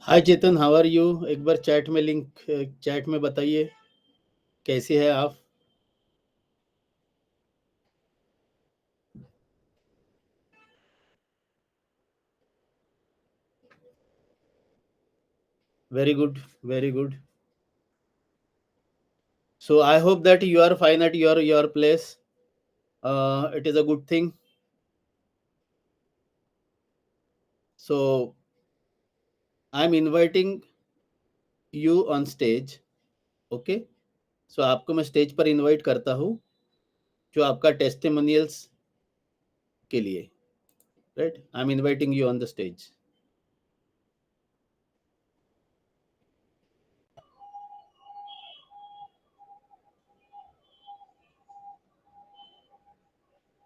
Hi Chetan, how are you? एक बार chat में बताइए कैसी है आप? Very good, very good. So I hope that you are fine at your place. It is a good thing. So I'm inviting you on stage. Okay? So आपको मैं stage पर इनवाइट करता हूँ जो आपका टेस्टिमोनियल्स के लिए. Right? I am inviting you on the stage.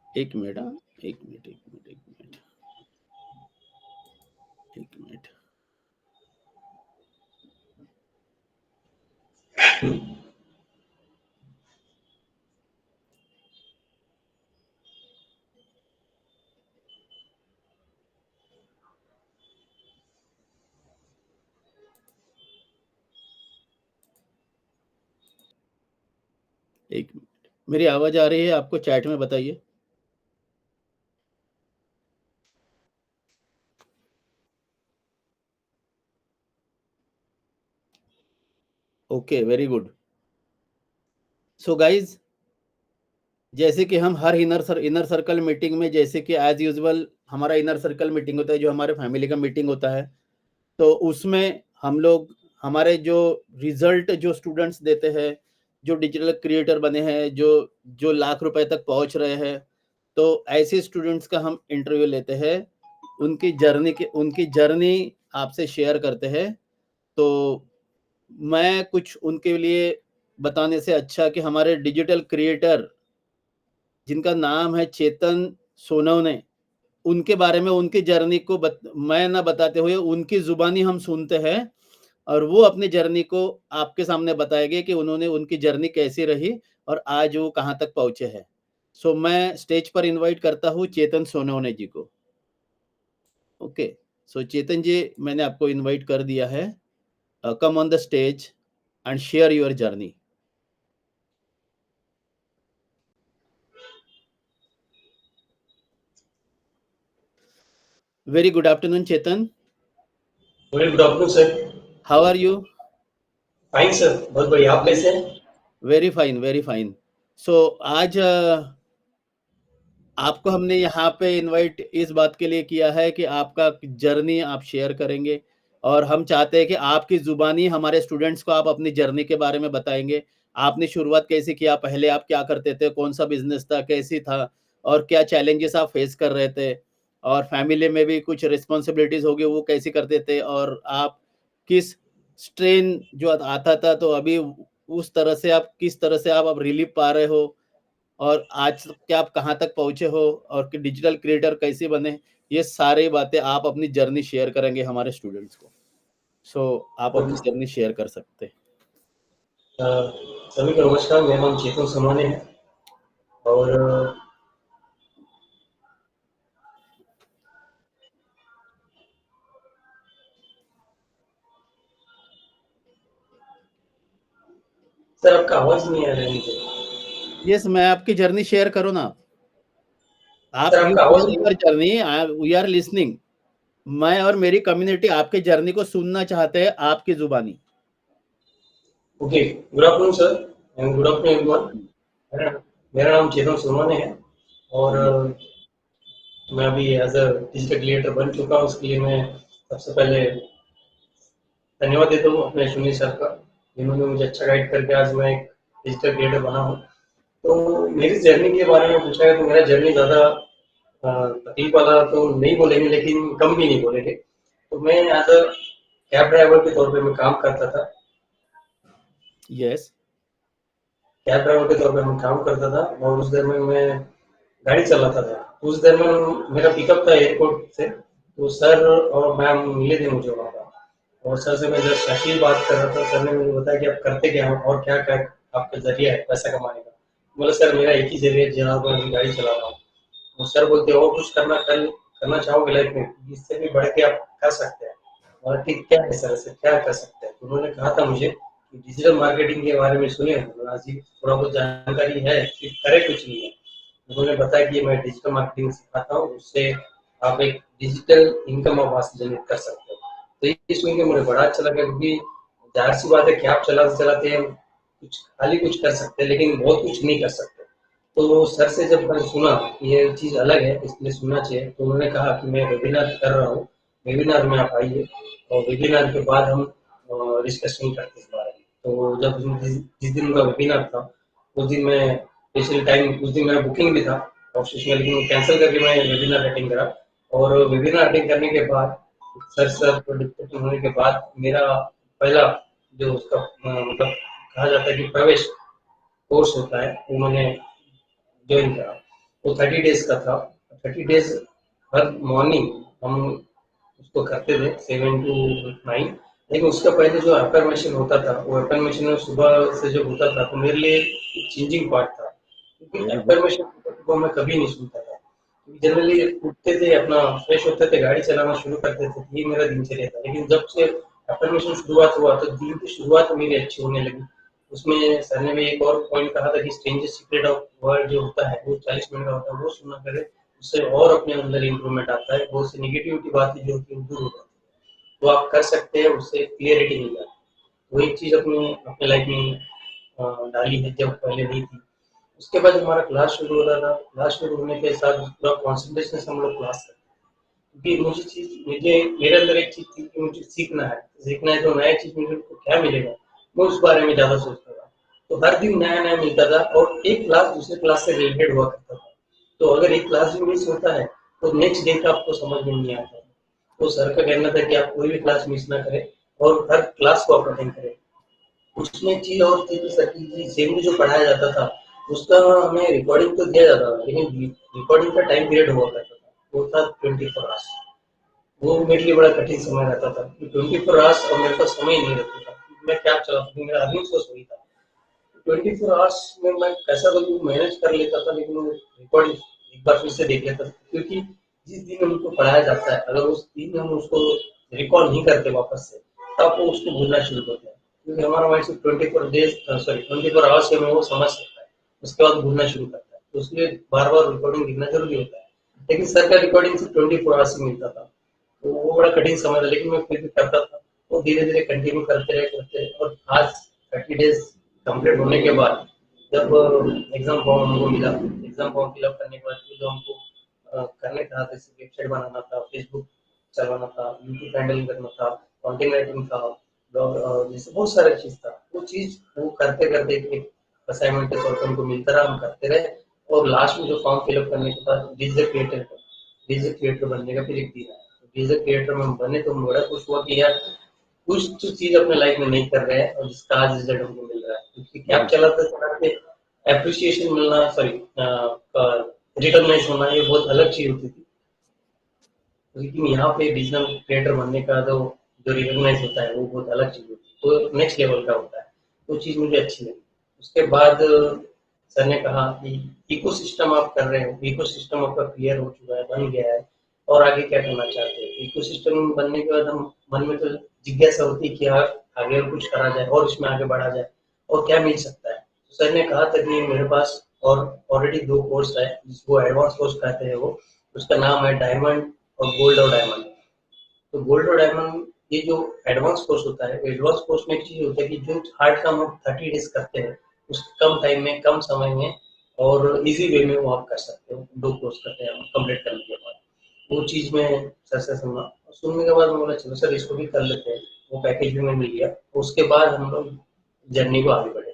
एक मिनट, हाँ, एक मिनट, एक मिनट, एक मिनट, एक मिनट. एक मिनट. मेरी आवाज आ रही है आपको? चैट में बताइए. Okay, very good. So guys, जैसे कि हम हर इनर सर्कल मीटिंग में, जैसे कि एज यूजुअल हमारा इनर सर्कल मीटिंग होता है, जो हमारे फैमिली का मीटिंग होता है, तो उसमें हम लोग हमारे जो रिजल्ट जो स्टूडेंट्स देते हैं, जो डिजिटल क्रिएटर बने हैं, जो जो लाख रुपए तक पहुंच रहे हैं, तो ऐसे स्टूडेंट्स का हम इंटरव्यू लेते हैं. उनकी जर्नी आपसे शेयर करते हैं. तो मैं कुछ उनके लिए बताने से अच्छा कि हमारे डिजिटल क्रिएटर जिनका नाम है चेतन सोनवने, उनके बारे में, उनकी जर्नी को मैं ना बताते हुए उनकी जुबानी हम सुनते हैं, और वो अपनी जर्नी को आपके सामने बताएंगे कि उन्होंने उनकी जर्नी कैसी रही और आज वो कहाँ तक पहुंचे हैं. सो मैं स्टेज पर इनवाइट करता हूँ चेतन सोनवने जी को. ओके. सो चेतन जी, मैंने आपको इनवाइट कर दिया है. Come on the stage and share your journey. Very good afternoon Chetan. Very good afternoon sir. How are you? Fine sir, बहुत बढ़िया. आप कैसे हैं? Very fine, very fine. So आज आपको हमने यहाँ पे इनवाइट इस बात के लिए किया है कि आपका जर्नी आप शेयर करेंगे, और हम चाहते हैं कि आपकी ज़ुबानी हमारे स्टूडेंट्स को आप अपनी जर्नी के बारे में बताएँगे. आपने शुरुआत कैसे किया? पहले आप क्या करते थे? कौन-सा बिज़नेस था? कैसी था? और क्या चैलेंजेस आप फेस कर रहे थे? और फैमिली में भी कुछ रिस्पॉन्सिबिलिटीज़ होगी, वो कैसे करते थे? और आप किस स्ट्रेन जो आता था, तो अभी उस तरह से आप किस तरह से आप अब रिलीफ़ पा रहे हो? और आज के आप कहाँ तक पहुँचे हो, और कि डिजिटल क्रिएटर कैसे बने? ये सारी बातें आप अपनी जर्नी शेयर करेंगे हमारे स्टूडेंट्स को. सो आप ओके अपनी सर. जर्नी शेयर कर सकते हैं. सभी को नमस्कार. मेरा नाम चेतन सोमाने है और सर आपका आवाज नहीं आ रहा है मुझे. यस, मैं आपकी जर्नी शेयर करूँ ना? आप सर यू आपका आवाज शेयर नहीं. Your journey, we are listening. मैं और मेरी कम्युनिटी आपकी जर्नी को सुनना चाहते हैं, आपकी ज़ुबानी. Okay. Good afternoon sir and good afternoon everyone. मेरा मेरा नाम चेतन सोमाने है और जी. मैं अभी एज अ डिजिटल क्रिएटर बन चुका हूँ. उसके लिए मैं सबसे पहले धन्यवाद देता हूँ अपने सुनील सर का, जिन्होंने मुझे अच्छा गाइड करके आज मैं एक डिजिटल क्रिएटर बना हूँ. तो मेरी जर्नी के बारे में पूछा है तो मेरा जर्नी ज़्यादा तकलीफ वाला तो नहीं बोलेंगे, लेकिन कम भी नहीं बोलेंगे. तो मैं एज अ कैब ड्राइवर के तौर पे मैं काम करता था. यस. कैब ड्राइवर के तौर पे मैं काम करता था और उस दरमियान मैं गाड़ी चलाता था. उस दरमियान मेरा पिकअप था एयरपोर्ट से. तो सर और मैम मिले थे मुझे वहाँ पर, और सर से मैं जस्ट ऐसी ही बात कर रहा था. सर ने मुझे बताया कि आप करते क्या हो और क्या क्या आपका जरिया है पैसा कमाने का. बोला सर मेरा एक ही जरिया है जहाँ पर मैं गाड़ी चला रहा हूँ. तो सर बोलते हो कुछ करना चाहोगे लाइफ में, इससे भी बढ़ के आप कर सकते हैं. और ठीक क्या है सर, ऐसे क्या कर सकते हैं? तो उन्होंने कहा था मुझे कि डिजिटल मार्केटिंग के बारे में सुने हो, बोला जी थोड़ा बहुत जानकारी है, फिर करे कुछ नहीं है। उन्होंने बताया कि मैं डिजिटल मार्केटिंग सिखाता हूँ, उससे आप एक डिजिटल इनकम आप वहाँ से जनरेट कर सकते हो। तो ये सुन के मुझे बड़ा अच्छा लगा, क्योंकि जाहिर सी बात है कि आप चलाते चलाते हैं कुछ खाली कुछ कर सकते हैं, लेकिन बहुत कुछ नहीं कर सकते। तो सर से जब मैंने सुना कि ये चीज़ अलग है, इसलिए सुनना चाहिए, तो उन्होंने कहा कि मैं वेबिनार कर रहा हूँ, वेबिनार में आप आइए और वेबिनार के बाद हम डिस्कशन करते हैं इस बारे में। तो जब जिस दिन उनका वेबिनार था, उस दिन मैं स्पेशल टाइम, उस दिन मेरा बुकिंग भी था ऑफिस में, लेकिन वो कैंसिल करके मैं वेबिनार अटेंड करा। और वेबिनार अटेंड करने के बाद सर को डिस्कशन होने के बाद मेरा पहला जो उसका मतलब कहा जाता है कि प्रवेश कोर्स होता है, वो मैंने जॉइन करा। वो 30 डेज का था। 30 डेज हर मॉर्निंग हम उसको करते थे 7 to 9। लेकिन उसका पहले जो अफर्मेशन होता था, वो अफर्मेशन सुबह से जो होता था, तो मेरे लिए चेंजिंग पार्ट था, क्योंकि वेरी गुड। अफर्मेशन को मैं कभी नहीं सुनता था। जनरली उठते थे, अपना फ्रेश होते थे, गाड़ी चलाना शुरू करते थे, ये मेरा दिनचर्या था। लेकिन जब से अफर्मेशन शुरुआत हुआ, तो दिन की शुरुआत मेरी अच्छी होने लगी। उसमें सर ने भी एक और पॉइंट कहा था कि स्ट्रेंजर सीक्रेट ऑफ वर्ल्ड जो होता है, वो 40 मिनट का होता है, वो सुना करे, उससे और अपने अंदर इम्प्रूवमेंट आता है, बहुत सी निगेटिविटी बातें जो होती है वो दूर हो जाती है। तो आप कर सकते हैं, उससे क्लियरिटी मिल जाती है। वही चीज़ अपने अपने लाइफ में डाली है, जब पहले नहीं थी। उसके बाद हमारा क्लास शुरू हो रहा था। क्लास शुरू होने के साथ पूरा कॉन्सेंट्रेशन से हम लोग क्लास करते थे, क्योंकि मुझे मेरे अंदर एक चीज़ थी कि मुझे सीखना है तो नया चीज़ मुझे को क्या मिलेगा, मैं उस बारे में ज़्यादा सोचता था। तो हर दिन नया-नया मिलता था और एक क्लास दूसरे क्लास से रिलेटेड हुआ करता था। तो अगर एक क्लास भी मिस होता है, तो नेक्स्ट डे का आपको समझ में नहीं आता। तो सर का कहना था कि आप कोई भी क्लास मिस ना करें और हर क्लास को आप अटेंड करें। उसमें चीज़ और थी कि सर की सेम जो पढ़ाया जाता था, उसका हमें रिकॉर्डिंग तो दिया जाता था, लेकिन रिकॉर्डिंग का टाइम पीरियड हुआ करता था, वो था 24 आवर्स। वो मेरे लिए बड़ा कठिन समय रहता था कि 24 आवर्स और मेरे पास समय ही नहीं रहता था। मैं क्या चलाता था, मेरा अर्निंग सोर्स वही था। 24 आवर्स में मैं कैसा तो मैनेज कर लेता था, लेकिन वो रिकॉर्डिंग एक बार फिर से देख लेता था, क्योंकि जिस दिन उनको पढ़ाया जाता है, अगर उस दिन हम उसको रिकॉल नहीं करते वापस से, तब वो उसको भूलना शुरू करते हैं, क्योंकि हमारा माइंड सिर्फ 24 डेज सॉरी 24 आवर्स में वो समझ सकता है, उसके बाद भूलना शुरू करता है। तो इसलिए बार बार रिकॉर्डिंग देखना जरूरी होता है। लेकिन सर का रिकॉर्डिंग सिर्फ 24 आवर्स ही मिलता था, तो वो बड़ा कठिन समय था, लेकिन मैं फिर भी करता था। वो धीरे धीरे कंटिन्यू करते रहे और आज 30 डेज कंप्लीट होने के बाद जब एग्जाम फॉर्म हमको मिला, एग्जाम फॉर्म फिलअप करने के बाद फिर जो हमको करने था, जैसे वेबसाइट बनाना था, फेसबुक चलाना था, यूट्यूब हैंडल करना था, कंटेंट राइटिंग था, ब्लॉग, जैसे बहुत सारा चीज था। वो चीज वो करते करते एक असाइनमेंट के तौर पर हमको मिलता रहा, हम करते रहे। और लास्ट में जो फॉर्म फिलअप करने के बाद डिजिटल क्रिएटर बनने का फिर एक दिन आया। डिजिटल क्रिएटर में हम बने तो बड़ा खुश हुआ कि यार कुछ तो चीज अपने लाइफ में नहीं कर रहे हैं और जिसका आज रिजल्ट हमको मिल रहा है, क्योंकि क्या वेरी चलाते चलाते एप्रिसिएशन मिलना, सॉरी रिकॉग्नाइज होना, ये बहुत अलग चीज होती थी। लेकिन यहाँ पे डिजिटल क्रिएटर बनने का जो जो रिकॉग्नाइज होता है, वो बहुत अलग चीज होती है, तो नेक्स्ट लेवल का होता है। वो चीज मुझे अच्छी लगी। उसके बाद सर ने कहा कि इकोसिस्टम आप कर रहे हो, इकोसिस्टम आपका क्लियर हो चुका है, बन गया है, और आगे क्या करना चाहते हैं? इकोसिस्टम बनने के बाद हम मन में तो जिज्ञासा होती है कि यार आगे और कुछ करा जाए और इसमें आगे बढ़ा जाए और क्या मिल सकता है। तो सर ने कहा था कि मेरे पास और ऑलरेडी 2 कोर्स है, जिसको एडवांस कोर्स कहते हैं। वो उसका नाम है डायमंड और गोल्ड और डायमंड। तो गोल्ड और डायमंड, ये जो एडवांस कोर्स होता है, एडवांस कोर्स में एक चीज होता है कि जो हार्ड काम हम 30 डेज करते हैं, उस कम टाइम में, कम समय में और इजी वे में वो आप कर सकते हो। 2 कोर्स करते हैं कंप्लीट करने के बाद। वो चीज में सर से सुना, सुनने के बाद मैं बोला चलो सर इसको भी कर लेते हैं। वो पैकेज भी मैं मिल गया। उसके बाद हम लोग जर्नी को आगे बढ़े।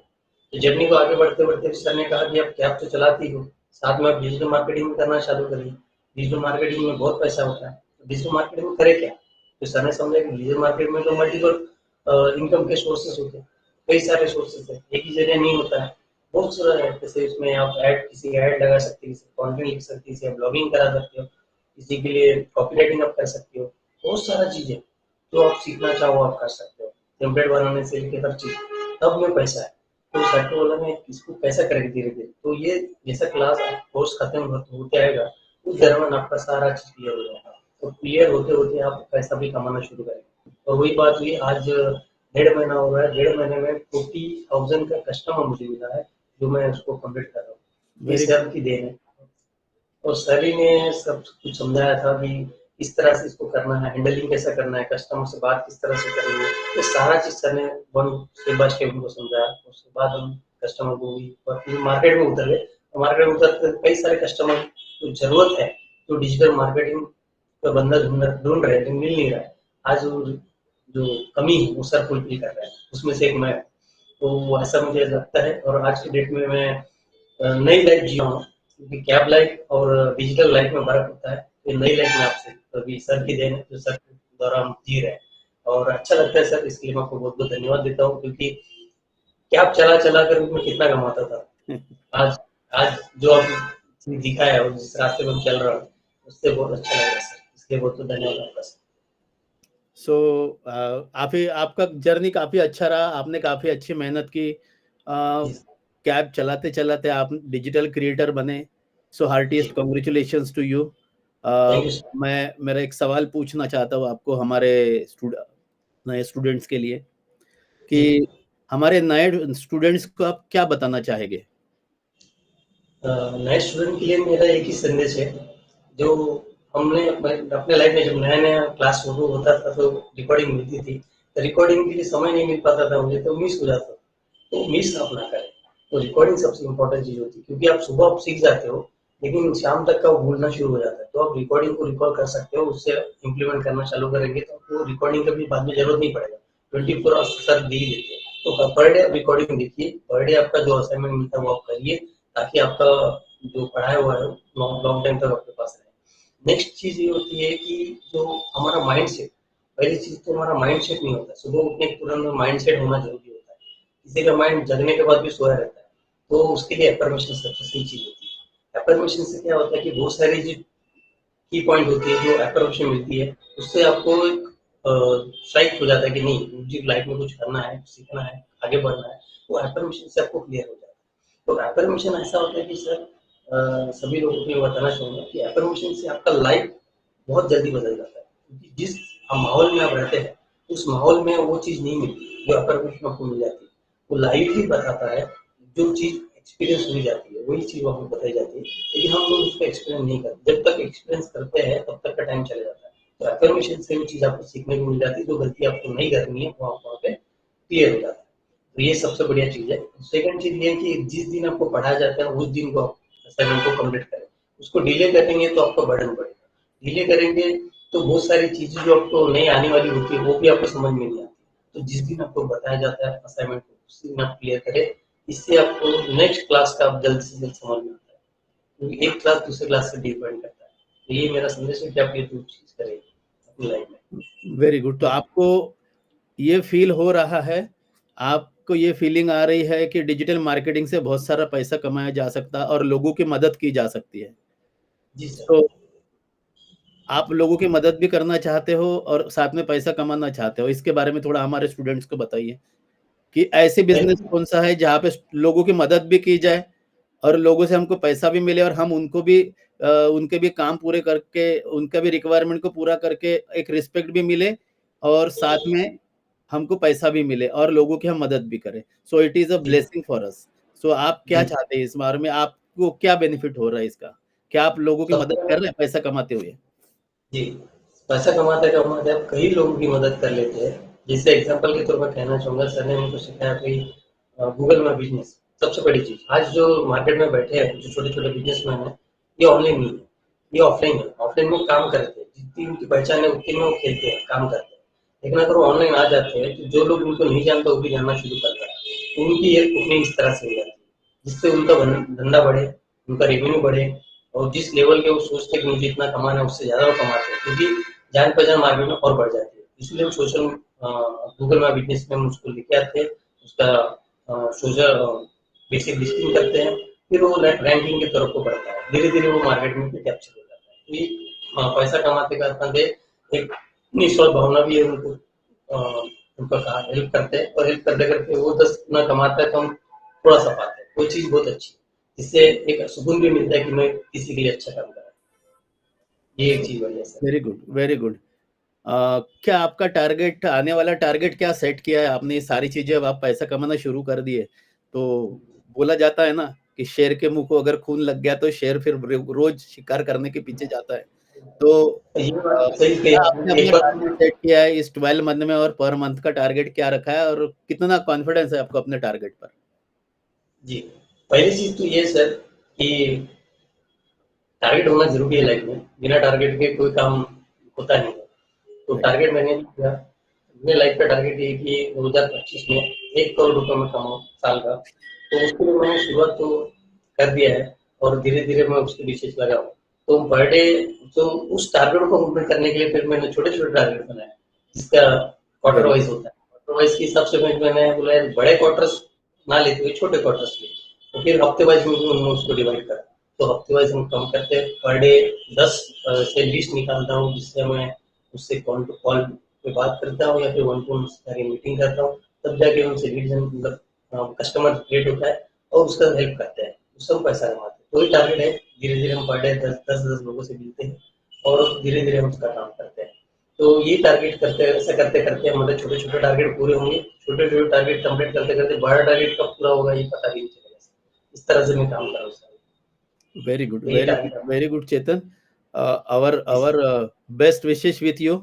तो जर्नी को आगे बढ़ते बढ़ते सर ने कहा कि अब कैब तो चलाती हो, साथ में आप डिजिटल मार्केटिंग भी करना चालू करिए। डिजिटल मार्केटिंग में बहुत पैसा होता है, तो डिजिटल मार्केटिंग में करे क्या? तो सर ने समझा कि डिजिटल मार्केट में तो मल्टीपल इनकम के सोर्सेस होते हैं, कई सारे सोर्सेस है, एक ही जगह नहीं होता है, बहुत सारा है। जैसे इसमें आप किसी ऐड लगा सकते हैं, किसी कंटेंट लिख सकते हैं, किसी आप ब्लॉगिंग करा सकते हो, किसी के लिए कॉपी राइटिंग आप कर सकते हो। बहुत सारा चीजें जो आप सीखना चाहो आप कर सकते हो, टेम्पलेट बनाने से लेकर हर चीज। तब में पैसा है। तो सर को बोला मैं इसको कैसा करेंगे धीरे धीरे। तो ये जैसा क्लास कोर्स खत्म होते आएगा, उस दरमियान आपका सारा चीज क्लियर हो जाएगा और क्लियर होते होते आप पैसा भी कमाना शुरू करेंगे। और वही बात हुई आज 1.5 महीना हो रहा है, 1.5 महीने में 40,000 का कस्टमर मुझे मिला है, जो मैं उसको कंप्लीट कर रहा हूँ। ये वेरी सर की देन है। और सर ही ने सब कुछ समझाया था कि इस तरह से इसको करना है, हैंडलिंग कैसा करना है, कस्टमर से बात किस तरह से करनी है, ये सारा चीज़ सर ने वन स्टेप बाय स्टेप हमको समझाया। उसके बाद हम कस्टमर को भी मार्केट में उतरे। मार्केट में उतर कर कई सारे कस्टमर को ज़रूरत है, जो डिजिटल मार्केटिंग का बंदा ढूँढ रहे हैं, लेकिन मिल नहीं रहा है। आज वो जो कमी है, वो सर फुलफिल कर रहा है, उसमें से एक मैं। तो ऐसा मुझे लगता है। और आज की डेट में मैं नई लाइफ जी रहा हूँ, क्योंकि कैब लाइफ और डिजिटल लाइफ में फ़र्क होता है। ये नई लाइफ में आपसे अभी सर की देन है, जो सर के द्वारा हम जी रहे हैं। और अच्छा लगता है सर, इसके लिए मैं आपको बहुत-बहुत धन्यवाद देता हूँ, क्योंकि कैब चला-चला कर मैं कितना कमाता था। गुड। आज आज जो आपने दिखा है और जिस रास्ते पे मैं चल रहा हूँ, उससे बहुत अच्छा लग रहा है सर। इसलिए बहुत-बहुत धन्यवाद आपका सर। सो काफ़ी आपका जर्नी काफ़ी अच्छा रहा, आपने काफ़ी अच्छी मेहनत की। जी सर। कैब चलाते-चलाते आप डिजिटल क्रिएटर बने। सो हार्टिएस्ट जी, congratulations to you. Thank you sir. मैं मेरा एक सवाल पूछना चाहता हूँ आपको हमारे नए स्टूडेंट्स के लिए कि जी। हमारे नए स्टूडेंट्स को आप क्या बताना चाहेंगे? नए स्टूडेंट के लिए मेरा एक ही संदेश है, जो हमने अपने लाइफ में जब नया-नया क्लास शुरू होता था तो रिकॉर्डिंग मिलती थी। तो रिकॉर्डिंग के लिए समय नहीं मिल पाता था मुझे, तो मिस हो जाता था। तो मिस आप ना करें। तो रिकॉर्डिंग सबसे इम्पोर्टेंट चीज़ होती है, क्योंकि आप सुबह आप सीख जाते हो, लेकिन शाम तक का वो भूलना शुरू हो जाता है। तो आप रिकॉर्डिंग को रिकॉल कर सकते हो, उससे इम्प्लीमेंट करना चालू करेंगे तो आपको रिकॉर्डिंग का भी बाद में ज़रूरत नहीं पड़ेगा। 24 आवर्स सर दे ही देते हैं। तो पर डे आप रिकॉर्डिंग देखिए, पर डे आपका जो असाइनमेंट मिलता है वो आप करिए, ताकि आपका जो पढ़ाया हुआ है लॉन्ग लॉन्ग टाइम तक आपके पास रहे। नेक्स्ट चीज़ ये होती है कि जो हमारा माइंडसेट, पहली चीज़ तो हमारा माइंडसेट नहीं होता। सुबह उठने के तुरंत माइंडसेट होना ज़रूरी होता है। किसी का माइंड जगने के बाद भी सोया रहता है, तो उसके लिए अफ़र्मेशन सबसे सही चीज़ होती है। अफ़र्मेशन से क्या होता है कि बहुत सारी जो की पॉइंट होती है, जो अप्रोच मिलती है, उससे आपको एक स्ट्राइक हो जाता है कि नहीं, मुझे लाइफ में कुछ करना है, सीखना है, आगे बढ़ना है। वो अफर्मेशन से आपको क्लियर हो जाता है। तो अफर्मेशन ऐसा होता है कि सर सभी लोगों को ये बताना चाहूँगा कि अफर्मेशन से आपका लाइफ बहुत जल्दी बदल जाता है, क्योंकि जिस माहौल में आप रहते हैं, उस माहौल में वो चीज़ नहीं मिलती, जो अफर्मेशन आपको मिल जाती है। वो लाइफ ही बताता है, जो चीज़ एक्सपीरियंस हुई जाती है, वही चीज़ वहाँ पे बताई जाती है। लेकिन हम लोग उसको एक्सपीरियंस नहीं करते। जब तक एक्सपीरियंस करते हैं तब तक का टाइम चला जाता है। तो अफर्मेशन से वो चीज़ आपको सीखने को मिल जाती है, जो गलती आपको नहीं करनी है वो आप वहाँ पे क्लियर हो जाता है। तो ये सबसे बढ़िया चीज़ है। सेकंड चीज़ ये है कि जिस दिन आपको पढ़ाया जाता है उस दिन को आप असाइनमेंट को कंप्लीट करें। उसको डिले करेंगे तो आपको बर्डन पड़ेगा। डिले करेंगे तो बहुत सारी चीज़ें जो आपको नहीं आने वाली होती है वो भी आपको समझ में नहीं आती। तो जिस दिन आपको बताया जाता है असाइनमेंट को उस दिन आप क्लियर करें। इससे आपको नेक्स्ट क्लास का आप जल्द से जल्द समझ में आता है, क्योंकि एक क्लास दूसरे क्लास से डिपेंड करता है। तो ये मेरा संदेश है कि आप ये 2 चीज़ करें अपनी लाइफ में। Very good. तो आपको ये फ़ील हो रहा है, आपको ये फ़ीलिंग आ रही है कि डिजिटल मार्केटिंग से बहुत सारा पैसा कमाया जा सकता है और लोगों की मदद की जा सकती है। जी सर। तो आप लोगों की मदद भी करना चाहते हो और साथ में पैसा कमाना चाहते हो। इसके बारे में थोड़ा हमारे स्टूडेंट्स को बताइए कि ऐसे बिज़नेस थैंक कौन-सा है जहाँ पे लोगों की मदद भी की जाए और लोगों से हमको पैसा भी मिले और हम उनको भी उनके भी काम पूरे करके, उनका भी रिक्वायरमेंट को पूरा करके एक रिस्पेक्ट भी मिले और साथ में हमको पैसा भी मिले और लोगों की हम मदद भी करें। सो इट इज़ अ जी, ब्लेसिंग फॉर अस। सो आप क्या जी। चाहते हैं इस बारे में? आपको क्या बेनिफिट हो रहा है इसका? क्या आप लोगों की मदद कर सबसे रहे हैं पैसा कमाते हुए? जी, पैसा कमाते-कमाते आप कई लोगों की मदद कर लेते हैं। जैसे एग्ज़ाम्पल के तौर पर कहना चाहूँगा, सर ने हमको सिखाया कि गूगल माय बिज़नेस सबसे बड़ी चीज़। आज जो मार्केट में बैठे हैं, जो छोटे-छोटे बिज़नेसमैन हैं, ये ऑनलाइन नहीं है, ये ऑफ़लाइन है। ऑफ़लाइन में काम करते हैं, जितनी उनकी पहचान है उतनी में वो खेलते हैं, काम करते हैं। लेकिन अगर वो ऑनलाइन आ जाते हैं, तो जो लोग उनको नहीं जानते वो भी जानना शुरू करता है। तो उनकी एक ओपनिंग इस तरह से हो जाती है, जिससे उनका धंधा बढ़े, उनका रेवेन्यू बढ़े। और जिस लेवल के वो सोचते हैं कि मुझे इतना कमाना है, उससे ज़्यादा वो कमाते हैं, क्योंकि जान-पहचान मार्केट में और बढ़ जाती है। इसलिए वो सोशल गूगल माय बिज़नेस में हम उसको लेके आते हैं, उसका सोशल बेसिक लिस्टिंग करते हैं, फिर वो रैंकिंग की तरफ को बढ़ता है। धीरे-धीरे वो मार्केट में भी कैप्चर हो जाता है। तो ये पैसा कमाते का फंदे एक निस्वार्थ भावना भी है उनको, उनका कहा हेल्प करते हैं, और हेल्प करते-करते वो 10 गुना कमाता है तो हम थोड़ा-सा पाते हैं। वो चीज़ बहुत अच्छी है। इससे एक सुकून भी मिलता है कि मैं किसी के लिए अच्छा काम कर रहा हूँ। ये एक चीज़ बढ़िया है sir. Very good, very good. क्या आपका टारगेट, आने वाला टारगेट क्या सेट किया है आपने? ये सारी चीजें, अब आप पैसा कमाना शुरू कर दिए, तो बोला जाता है ना कि शेर के मुंह को अगर खून लग गया तो शेर फिर रोज शिकार करने के पीछे जाता है। तो ये बात सही कही क्या आपने आपने। अपना एक बार टारगेट सेट किया है इस 12 मंथ में, और पर मंथ का टारगेट क्या रखा है, और कितना कॉन्फिडेंस है आपको अपने टारगेट पर? जी, पहली चीज़ तो ये है सर कि टारगेट होना ज़रूरी है लाइफ में, बिना टारगेट के कोई काम होता नहीं है। तो राइट। टारगेट मैंने भी किया, अपने लाइफ का टारगेट ये है कि 2025 में 1 करोड़ रुपए मैं कमाऊँ साल का। तो उसके लिए मैंने शुरुआत तो कर दिया है और धीरे-धीरे मैं उसके पीछे लगा हूँ। तो पर डे तो उस टारगेट को कंप्लीट करने के लिए फिर मैंने छोटे-छोटे टारगेट बनाए, जिसका क्वार्टर वेरी वाइज़ होता है। क्वार्टर वाइज़ के हिसाब से मैंने बोला यार बड़े क्वार्टर्स ना लेते हुए छोटे क्वार्टर्स लिए। तो फिर हफ्ते वाइज़ में उन्होंने उसको डिवाइड करा। तो हफ्ते वाइज़ हम कम करते हैं, पर डे 10 से लिस्ट निकालता हूँ, जिससे मैं उससे कॉल टू कॉल पे बात करता हूँ या फिर वन टू वन जाके मीटिंग करता हूँ, तब जाके उनसे लीड मतलब कस्टमर क्रिएट होता है और उसका हेल्प करते हैं, उससे हम पैसा कमाते हैं। वही टारगेट है, धीरे-धीरे हम पर डे 10 लोगों से मिलते हैं और धीरे-धीरे हम उसका काम करते हैं। तो ये टारगेट करते ऐसा करते-करते हमारे छोटे-छोटे टारगेट पूरे होंगे, छोटे-छोटे टारगेट कंप्लीट करते-करते बड़ा टारगेट कब पूरा होगा ये पता भी नहीं चलेगा। इस तरह से मैं काम कर रहा हूँ सर। वेरी गुड, तो ये वेरी गुड, टारगेट है। Very good Chetan. आवर जी आवर sir. Best wishes with you.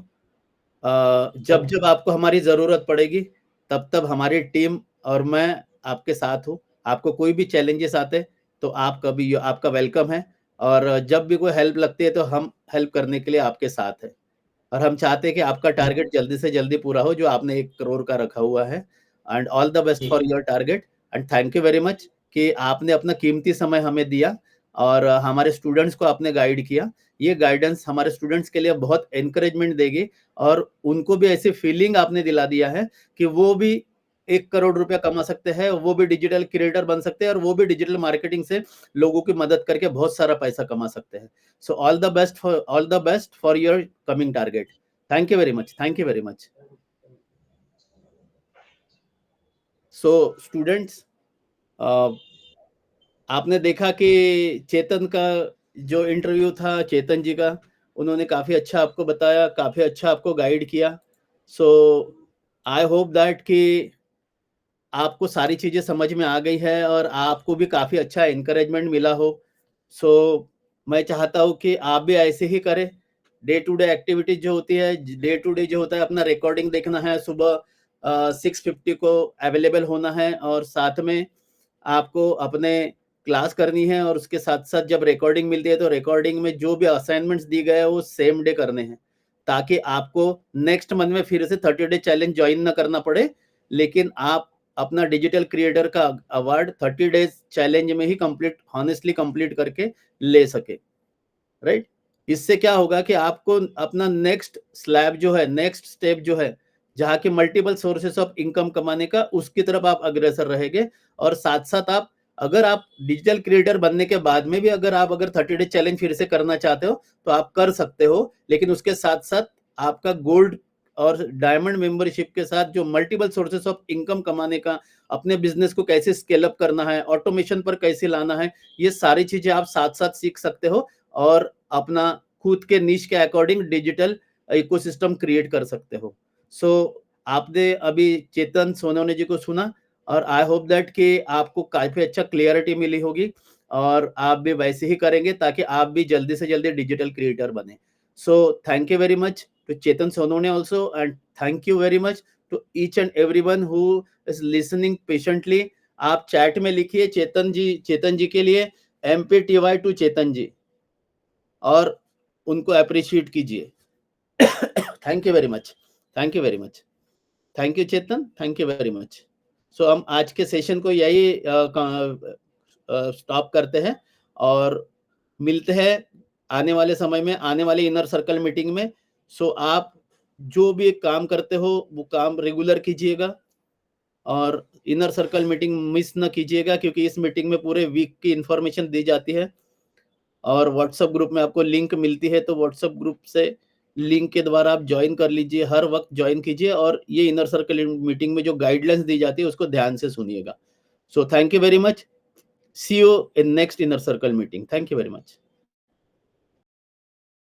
जब थैंक जब आपको हमारी ज़रूरत पड़ेगी, तब तब हमारी टीम और मैं आपके साथ हूँ। आपको कोई भी चैलेंजेस आते, तो आप कभी, आपका वेलकम है, और जब भी कोई हेल्प लगती है, तो हम हेल्प करने के लिए आपके साथ हैं। और हम चाहते हैं कि आपका टारगेट जल्दी से जल्दी पूरा हो, जो आपने 1 करोड़ का रखा हुआ है। And all the best ji, for your target, and thank you very much कि आपने अपना कीमती समय हमें दिया, और हमारे स्टूडेंट्स को आपने गाइड किया। ये गाइडेंस हमारे स्टूडेंट्स के लिए बहुत एनकरेजमेंट देगी, और उनको भी ऐसी फीलिंग आपने दिला दिया है कि वो भी 1 करोड़ रुपया कमा सकते हैं, वो भी डिजिटल क्रिएटर बन सकते हैं, और वो भी डिजिटल मार्केटिंग से लोगों की मदद करके बहुत सारा पैसा कमा सकते हैं। So all the best for your coming target. Thank you very much. Thank you very much. So students, uh, आपने देखा कि चेतन का जो इंटरव्यू था, चेतन जी का, उन्होंने काफ़ी अच्छा आपको बताया, काफ़ी अच्छा आपको गाइड किया। सो आई होप दैट कि आपको सारी चीज़ें समझ में आ गई है, और आपको भी काफ़ी अच्छा एनकरेजमेंट मिला हो। सो मैं चाहता हूँ कि आप भी ऐसे ही करें। डे टू डे एक्टिविटीज़ जो होती है, डे टू डे जो होता है, अपना रिकॉर्डिंग देखना है, सुबह 6:50 को अवेलेबल होना है, और साथ में आपको अपने क्लास करनी है, और उसके साथ-साथ जब रिकॉर्डिंग मिलती है, तो रिकॉर्डिंग में जो भी असाइनमेंट्स दी गए हैं, वो सेम डे करने हैं, ताकि आपको नेक्स्ट मंथ में फिर से 30 डे चैलेंज जॉइन ना करना पड़े, लेकिन आप अपना डिजिटल क्रिएटर का अवार्ड 30 डेज चैलेंज में ही कंप्लीट, हॉनेस्टली कंप्लीट करके ले सके, राइट? इससे क्या होगा कि आपको अपना नेक्स्ट स्लैब जो है, नेक्स्ट स्टेप जो है, जहाँ के मल्टीपल सोर्सेस ऑफ इनकम कमाने का, उसकी तरफ आप अग्रसर रहेंगे, और साथ-साथ अगर आप डिजिटल क्रिएटर बनने के बाद में भी अगर 30 डे चैलेंज फिर से करना चाहते हो, तो आप कर सकते हो, लेकिन उसके साथ-साथ आपका गोल्ड और डायमंड मेंबरशिप के साथ जो मल्टीपल सोर्सेस ऑफ इनकम कमाने का, अपने बिज़नेस को कैसे स्केल अप करना है, ऑटोमेशन पर कैसे लाना है, ये सारी चीज़ें आप साथ-साथ सीख सकते हो, और अपना खुद के निश के अकॉर्डिंग डिजिटल इकोसिस्टम क्रिएट कर सकते हो। सो आपने अभी चेतन सोनवणे जी को सुना, और आई होप दैट कि आपको काफ़ी अच्छा क्लैरिटी मिली होगी, और आप भी वैसे ही करेंगे, ताकि आप भी जल्दी से जल्दी डिजिटल क्रिएटर बने। So thank you very much to Chetan Sonawane also, and thank you very much to each and everyone who is listening patiently. आप चैट में लिखिए चेतन जी के लिए एमपीटीवाई टू चेतन जी, और उनको एप्रिशिएट कीजिए। Thank you very much. Thank you very much. Thank you Chetan, thank you very much. So हम आज के सेशन को यही स्टॉप करते हैं, और मिलते हैं आने वाले समय में, आने वाली इनर सर्कल मीटिंग में। सो आप जो भी काम करते हो, वो काम रेगुलर कीजिएगा, और इनर सर्कल मीटिंग मिस ना कीजिएगा, क्योंकि इस मीटिंग में पूरे वीक की इंफॉर्मेशन दी जाती है, और व्हाट्सएप ग्रुप में आपको लिंक मिलती है, तो व्हाट्सएप ग्रुप से लिंक के द्वारा आप जॉइन कर लीजिए, हर वक्त जॉइन कीजिए, और ये इनर सर्कल मीटिंग में जो गाइडलाइंस दी जाती है, उसको ध्यान से सुनिएगा। So thank you very much. See you in next inner circle meeting. Thank you very much.